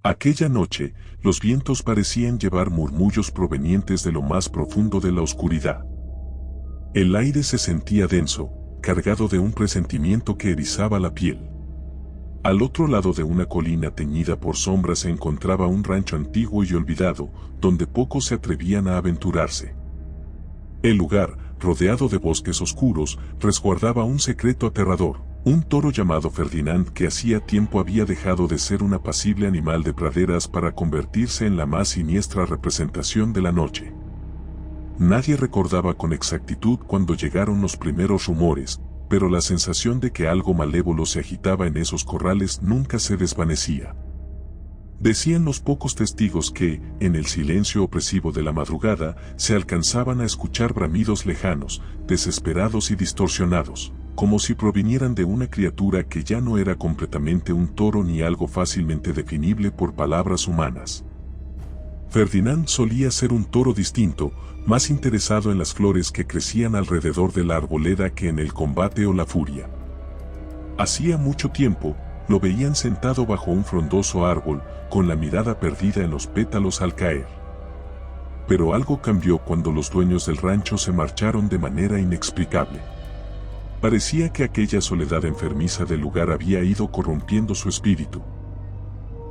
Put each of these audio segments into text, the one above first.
Aquella noche, los vientos parecían llevar murmullos provenientes de lo más profundo de la oscuridad. El aire se sentía denso, cargado de un presentimiento que erizaba la piel. Al otro lado de una colina teñida por sombras se encontraba un rancho antiguo y olvidado, donde pocos se atrevían a aventurarse. El lugar, rodeado de bosques oscuros, resguardaba un secreto aterrador, un toro llamado Ferdinand que hacía tiempo había dejado de ser un apacible animal de praderas para convertirse en la más siniestra representación de la noche. Nadie recordaba con exactitud cuando llegaron los primeros rumores, pero la sensación de que algo malévolo se agitaba en esos corrales nunca se desvanecía. Decían los pocos testigos que, en el silencio opresivo de la madrugada, se alcanzaban a escuchar bramidos lejanos, desesperados y distorsionados, como si provinieran de una criatura que ya no era completamente un toro ni algo fácilmente definible por palabras humanas. Ferdinand solía ser un toro distinto, más interesado en las flores que crecían alrededor de la arboleda que en el combate o la furia. Hacía mucho tiempo, lo veían sentado bajo un frondoso árbol, con la mirada perdida en los pétalos al caer. Pero algo cambió cuando los dueños del rancho se marcharon de manera inexplicable. Parecía que aquella soledad enfermiza del lugar había ido corrompiendo su espíritu.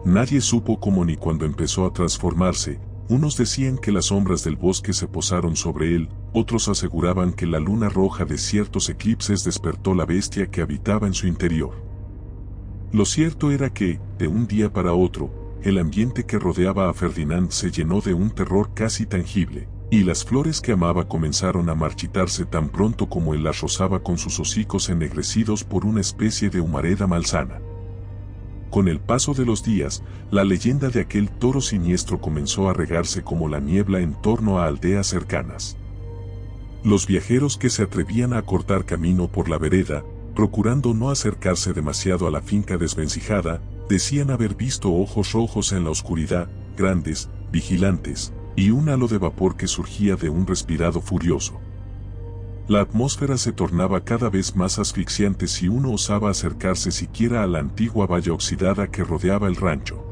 Nadie supo cómo ni cuándo empezó a transformarse. Unos decían que las sombras del bosque se posaron sobre él, otros aseguraban que la luna roja de ciertos eclipses despertó la bestia que habitaba en su interior. Lo cierto era que, de un día para otro, el ambiente que rodeaba a Ferdinand se llenó de un terror casi tangible, y las flores que amaba comenzaron a marchitarse tan pronto como él las rozaba con sus hocicos ennegrecidos por una especie de humareda malsana. Con el paso de los días, la leyenda de aquel toro siniestro comenzó a regarse como la niebla en torno a aldeas cercanas. Los viajeros que se atrevían a cortar camino por la vereda, procurando no acercarse demasiado a la finca desvencijada, decían haber visto ojos rojos en la oscuridad, grandes, vigilantes, y un halo de vapor que surgía de un respirado furioso. La atmósfera se tornaba cada vez más asfixiante si uno osaba acercarse siquiera a la antigua valla oxidada que rodeaba el rancho.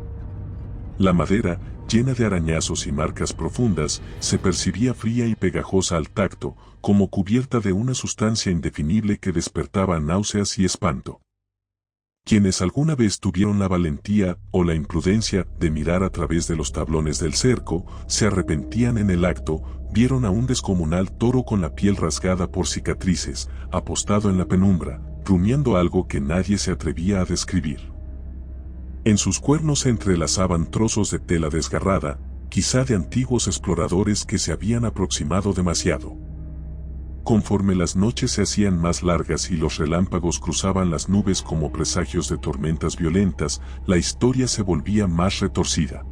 La madera, llena de arañazos y marcas profundas, se percibía fría y pegajosa al tacto, como cubierta de una sustancia indefinible que despertaba náuseas y espanto. Quienes alguna vez tuvieron la valentía o la imprudencia de mirar a través de los tablones del cerco, se arrepentían en el acto. Vieron a un descomunal toro con la piel rasgada por cicatrices, apostado en la penumbra, rumiando algo que nadie se atrevía a describir. En sus cuernos se entrelazaban trozos de tela desgarrada, quizá de antiguos exploradores que se habían aproximado demasiado. Conforme las noches se hacían más largas y los relámpagos cruzaban las nubes como presagios de tormentas violentas, la historia se volvía más retorcida.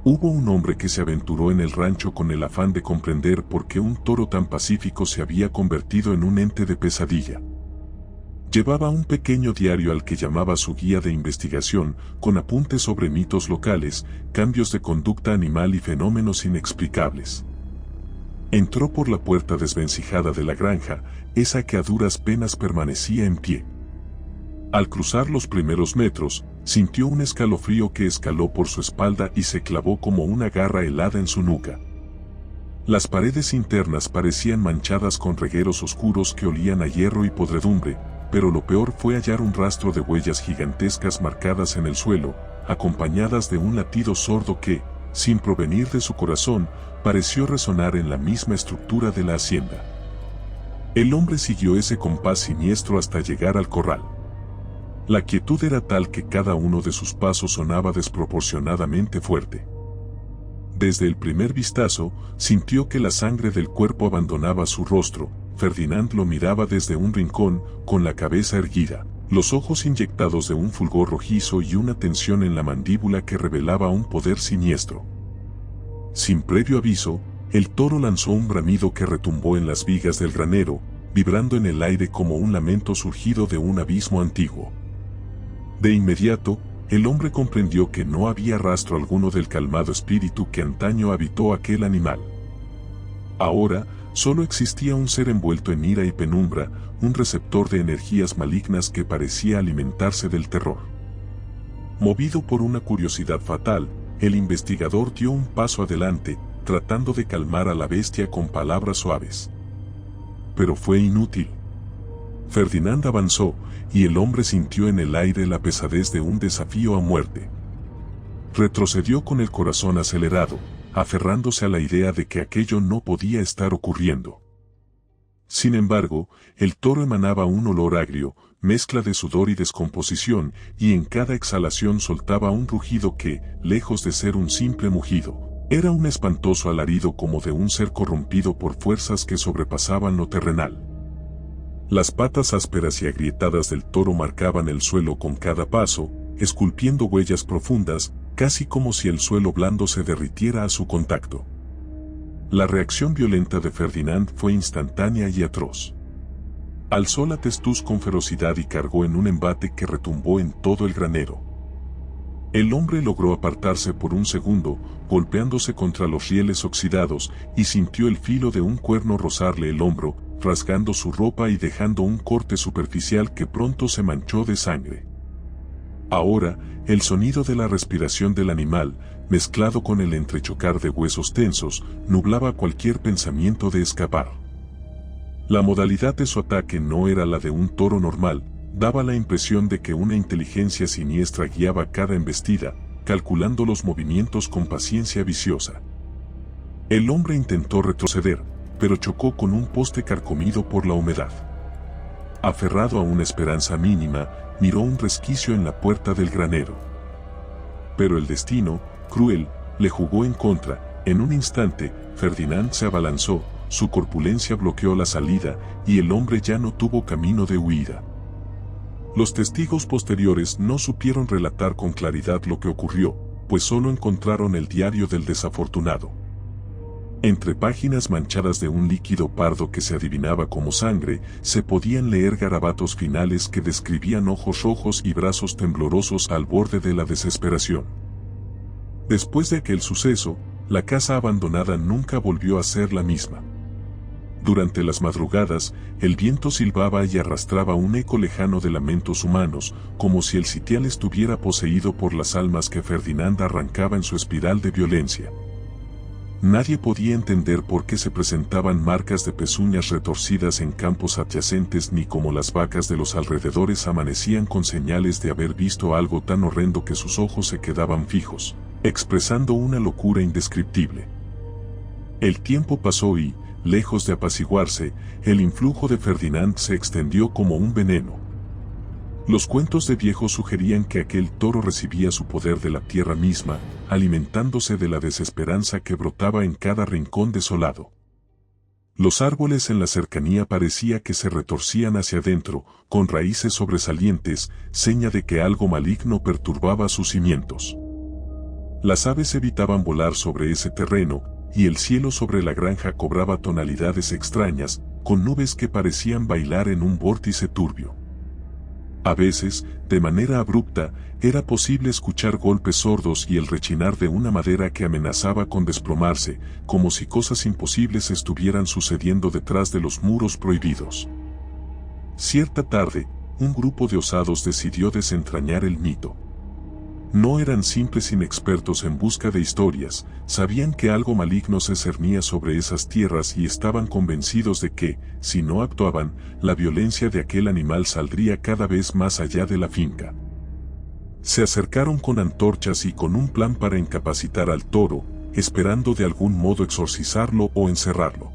Hubo un hombre que se aventuró en el rancho con el afán de comprender por qué un toro tan pacífico se había convertido en un ente de pesadilla. Llevaba un pequeño diario al que llamaba su guía de investigación, con apuntes sobre mitos locales, cambios de conducta animal y fenómenos inexplicables. Entró por la puerta desvencijada de la granja, esa que a duras penas permanecía en pie. Al cruzar los primeros metros, sintió un escalofrío que escaló por su espalda y se clavó como una garra helada en su nuca. Las paredes internas parecían manchadas con regueros oscuros que olían a hierro y podredumbre, pero lo peor fue hallar un rastro de huellas gigantescas marcadas en el suelo, acompañadas de un latido sordo que, sin provenir de su corazón, pareció resonar en la misma estructura de la hacienda. El hombre siguió ese compás siniestro hasta llegar al corral. La quietud era tal que cada uno de sus pasos sonaba desproporcionadamente fuerte. Desde el primer vistazo, sintió que la sangre del cuerpo abandonaba su rostro. Ferdinand lo miraba desde un rincón, con la cabeza erguida, los ojos inyectados de un fulgor rojizo y una tensión en la mandíbula que revelaba un poder siniestro. Sin previo aviso, el toro lanzó un bramido que retumbó en las vigas del granero, vibrando en el aire como un lamento surgido de un abismo antiguo. De inmediato, el hombre comprendió que no había rastro alguno del calmado espíritu que antaño habitó aquel animal. Ahora, solo existía un ser envuelto en ira y penumbra, un receptor de energías malignas que parecía alimentarse del terror. Movido por una curiosidad fatal, el investigador dio un paso adelante, tratando de calmar a la bestia con palabras suaves. Pero fue inútil. Ferdinand avanzó, y el hombre sintió en el aire la pesadez de un desafío a muerte. Retrocedió con el corazón acelerado, aferrándose a la idea de que aquello no podía estar ocurriendo. Sin embargo, el toro emanaba un olor agrio, mezcla de sudor y descomposición, y en cada exhalación soltaba un rugido que, lejos de ser un simple mugido, era un espantoso alarido como de un ser corrompido por fuerzas que sobrepasaban lo terrenal. Las patas ásperas y agrietadas del toro marcaban el suelo con cada paso, esculpiendo huellas profundas, casi como si el suelo blando se derritiera a su contacto. La reacción violenta de Ferdinand fue instantánea y atroz. Alzó la testuz con ferocidad y cargó en un embate que retumbó en todo el granero. El hombre logró apartarse por un segundo, golpeándose contra los rieles oxidados, y sintió el filo de un cuerno rozarle el hombro, rasgando su ropa y dejando un corte superficial que pronto se manchó de sangre. Ahora, el sonido de la respiración del animal, mezclado con el entrechocar de huesos tensos, nublaba cualquier pensamiento de escapar. La modalidad de su ataque no era la de un toro normal, daba la impresión de que una inteligencia siniestra guiaba cada embestida, calculando los movimientos con paciencia viciosa. El hombre intentó retroceder, pero chocó con un poste carcomido por la humedad. Aferrado a una esperanza mínima, miró un resquicio en la puerta del granero. Pero el destino, cruel, le jugó en contra. En un instante, Ferdinand se abalanzó, su corpulencia bloqueó la salida, y el hombre ya no tuvo camino de huida. Los testigos posteriores no supieron relatar con claridad lo que ocurrió, pues solo encontraron el diario del desafortunado. Entre páginas manchadas de un líquido pardo que se adivinaba como sangre, se podían leer garabatos finales que describían ojos rojos y brazos temblorosos al borde de la desesperación. Después de aquel suceso, la casa abandonada nunca volvió a ser la misma. Durante las madrugadas, el viento silbaba y arrastraba un eco lejano de lamentos humanos, como si el sitial estuviera poseído por las almas que Ferdinand arrancaba en su espiral de violencia. Nadie podía entender por qué se presentaban marcas de pezuñas retorcidas en campos adyacentes ni cómo las vacas de los alrededores amanecían con señales de haber visto algo tan horrendo que sus ojos se quedaban fijos, expresando una locura indescriptible. El tiempo pasó y, lejos de apaciguarse, el influjo de Ferdinand se extendió como un veneno. Los cuentos de viejos sugerían que aquel toro recibía su poder de la tierra misma, alimentándose de la desesperanza que brotaba en cada rincón desolado. Los árboles en la cercanía parecía que se retorcían hacia adentro, con raíces sobresalientes, seña de que algo maligno perturbaba sus cimientos. Las aves evitaban volar sobre ese terreno, y el cielo sobre la granja cobraba tonalidades extrañas, con nubes que parecían bailar en un vórtice turbio. A veces, de manera abrupta, era posible escuchar golpes sordos y el rechinar de una madera que amenazaba con desplomarse, como si cosas imposibles estuvieran sucediendo detrás de los muros prohibidos. Cierta tarde, un grupo de osados decidió desentrañar el mito. No eran simples inexpertos en busca de historias, sabían que algo maligno se cernía sobre esas tierras y estaban convencidos de que, si no actuaban, la violencia de aquel animal saldría cada vez más allá de la finca. Se acercaron con antorchas y con un plan para incapacitar al toro, esperando de algún modo exorcizarlo o encerrarlo.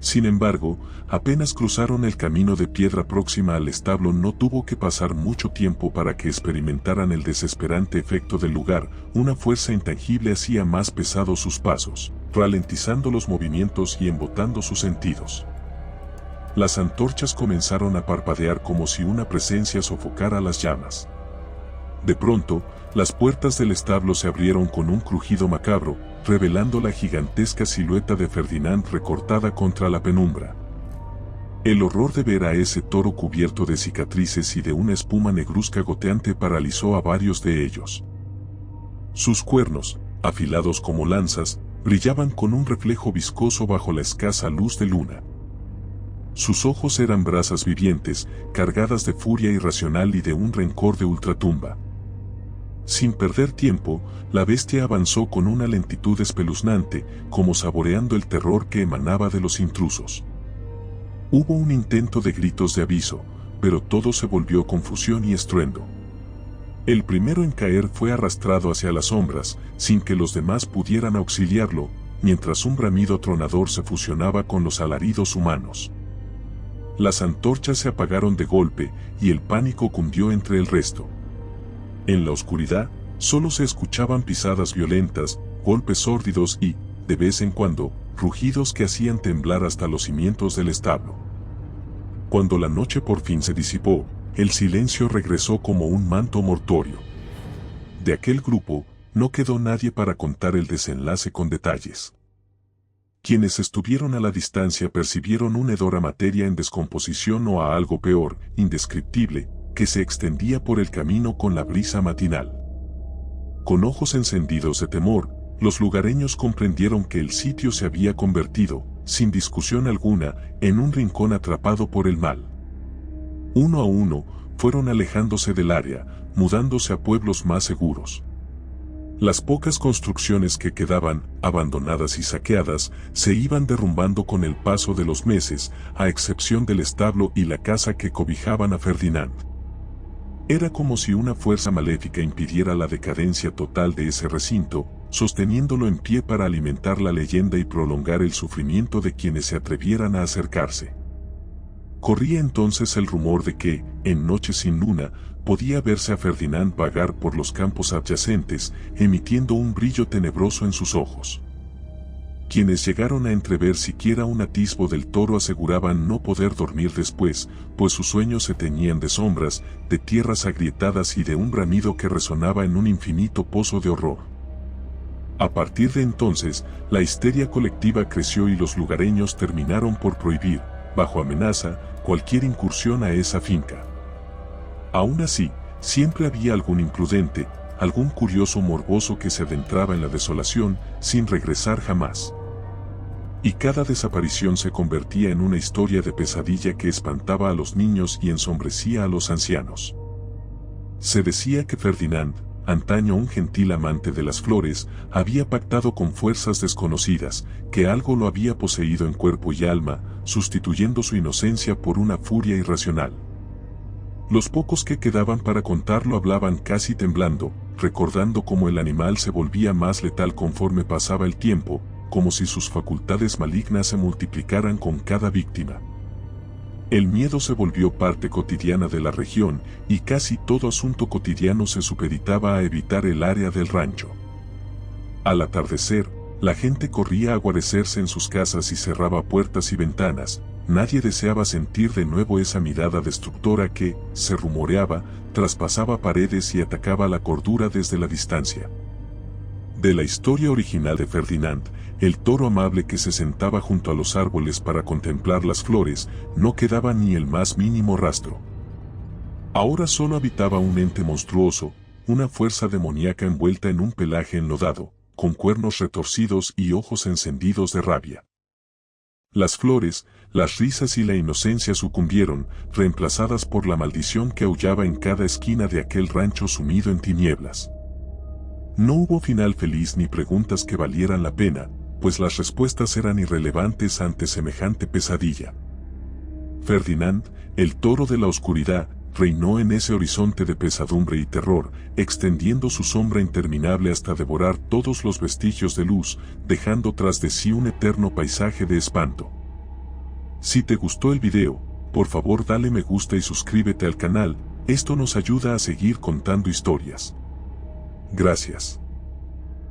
Sin embargo, apenas cruzaron el camino de piedra próxima al establo no tuvo que pasar mucho tiempo para que experimentaran el desesperante efecto del lugar, una fuerza intangible hacía más pesados sus pasos, ralentizando los movimientos y embotando sus sentidos. Las antorchas comenzaron a parpadear como si una presencia sofocara las llamas. De pronto, las puertas del establo se abrieron con un crujido macabro, revelando la gigantesca silueta de Ferdinand recortada contra la penumbra. El horror de ver a ese toro cubierto de cicatrices y de una espuma negruzca goteante paralizó a varios de ellos. Sus cuernos, afilados como lanzas, brillaban con un reflejo viscoso bajo la escasa luz de luna. Sus ojos eran brasas vivientes, cargadas de furia irracional y de un rencor de ultratumba. Sin perder tiempo, la bestia avanzó con una lentitud espeluznante, como saboreando el terror que emanaba de los intrusos. Hubo un intento de gritos de aviso, pero todo se volvió confusión y estruendo. El primero en caer fue arrastrado hacia las sombras, sin que los demás pudieran auxiliarlo, mientras un bramido tronador se fusionaba con los alaridos humanos. Las antorchas se apagaron de golpe, y el pánico cundió entre el resto. En la oscuridad, solo se escuchaban pisadas violentas, golpes sórdidos y, de vez en cuando, rugidos que hacían temblar hasta los cimientos del establo. Cuando la noche por fin se disipó, el silencio regresó como un manto mortuorio. De aquel grupo, no quedó nadie para contar el desenlace con detalles. Quienes estuvieron a la distancia percibieron un hedor a materia en descomposición o a algo peor, indescriptible, que se extendía por el camino con la brisa matinal. Con ojos encendidos de temor, los lugareños comprendieron que el sitio se había convertido, sin discusión alguna, en un rincón atrapado por el mal. Uno a uno, fueron alejándose del área, mudándose a pueblos más seguros. Las pocas construcciones que quedaban, abandonadas y saqueadas, se iban derrumbando con el paso de los meses, a excepción del establo y la casa que cobijaban a Ferdinand. Era como si una fuerza maléfica impidiera la decadencia total de ese recinto, sosteniéndolo en pie para alimentar la leyenda y prolongar el sufrimiento de quienes se atrevieran a acercarse. Corría entonces el rumor de que, en noches sin luna, podía verse a Ferdinand vagar por los campos adyacentes, emitiendo un brillo tenebroso en sus ojos. Quienes llegaron a entrever siquiera un atisbo del toro aseguraban no poder dormir después, pues sus sueños se teñían de sombras, de tierras agrietadas y de un bramido que resonaba en un infinito pozo de horror. A partir de entonces, la histeria colectiva creció y los lugareños terminaron por prohibir, bajo amenaza, cualquier incursión a esa finca. Aún así, siempre había algún imprudente, algún curioso morboso que se adentraba en la desolación, sin regresar jamás. Y cada desaparición se convertía en una historia de pesadilla que espantaba a los niños y ensombrecía a los ancianos. Se decía que Ferdinand, antaño un gentil amante de las flores, había pactado con fuerzas desconocidas, que algo lo había poseído en cuerpo y alma, sustituyendo su inocencia por una furia irracional. Los pocos que quedaban para contarlo hablaban casi temblando, recordando cómo el animal se volvía más letal conforme pasaba el tiempo, como si sus facultades malignas se multiplicaran con cada víctima. El miedo se volvió parte cotidiana de la región, y casi todo asunto cotidiano se supeditaba a evitar el área del rancho. Al atardecer, la gente corría a guarecerse en sus casas y cerraba puertas y ventanas. Nadie deseaba sentir de nuevo esa mirada destructora que, se rumoreaba, traspasaba paredes y atacaba la cordura desde la distancia. De la historia original de Ferdinand, el toro amable que se sentaba junto a los árboles para contemplar las flores, no quedaba ni el más mínimo rastro. Ahora solo habitaba un ente monstruoso, una fuerza demoníaca envuelta en un pelaje enlodado, con cuernos retorcidos y ojos encendidos de rabia. Las flores, las risas y la inocencia sucumbieron, reemplazadas por la maldición que aullaba en cada esquina de aquel rancho sumido en tinieblas. No hubo final feliz ni preguntas que valieran la pena, pues las respuestas eran irrelevantes ante semejante pesadilla. Ferdinand, el toro de la oscuridad, reinó en ese horizonte de pesadumbre y terror, extendiendo su sombra interminable hasta devorar todos los vestigios de luz, dejando tras de sí un eterno paisaje de espanto. Si te gustó el video, por favor dale me gusta y suscríbete al canal, esto nos ayuda a seguir contando historias. Gracias.